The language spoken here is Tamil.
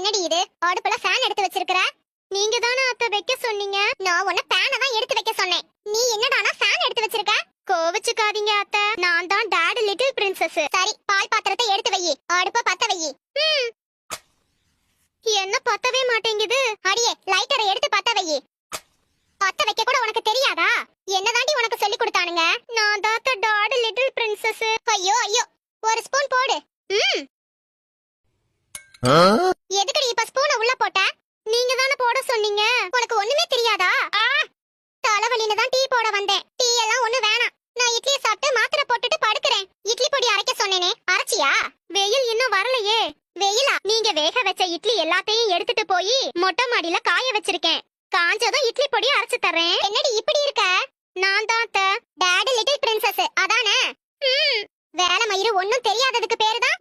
என்னடி இது அடுப்புல ஃபேன் எடுத்து வச்சிருக்கற? நீங்க தானே அத்தை வைக்க சொன்னீங்க. நான் உன்ன ஃபேனை தான் எடுத்து வைக்க சொன்னேன். நீ என்னடானா ஃபேன் எடுத்து வச்சிருக்க? கோவிச்சுக்காதீங்க அத்தை, நான் தான் டாட் லிட்டில் பிரின்சஸ். சரி, பால் பாத்திரத்தை எடுத்து வை, அடுப்ப பத்த வை. என்ன பத்தவே மாட்டேங்குது? அடியே லைட்டரை எடுத்து பத்த வை. பத்த வைக்க கூட உனக்கு தெரியாதா? என்னதாண்டி உனக்கு சொல்லி கொடுத்தானுங்க? நான் தான் டாட் லிட்டில் பிரின்சஸ். ஐயோ ஐயோ, ஒரு ஸ்பூன் போடு. எதுக்குடி இப்ப ஸ்பூனை உள்ள போட்ட? நீங்க தானே போட சொன்னீங்க. உனக்கு ஒண்ணுமே தெரியாதா? தலைவலியில தான் டீ போட வந்தேன். டீ எல்லாம் ஒண்ணு வேணாம். நான் இட்லி சாப்பிட்டு மாத்திரை போட்டுட்டு படுக்கிறேன். இட்லி பொடி அரைக்க சொன்னேனே, அரைச்சியா? வெயில் இன்னும் வரலையே. வெயிலா? நீங்க வேக வச்ச இட்லி எல்லாத்தையும் எடுத்துட்டு போய் மொட்டை மாடியில காய வச்சிருக்கேன். காஞ்சதும் இட்லி பொடி அரைச்சு தரேன். என்னடி இப்படி இருக்க? நான் தான் டாட் லிட்டில் பிரின்சஸ், அதானே? வேலை மயிறு ஒண்ணும் தெரியாததுக்கு பேருதான்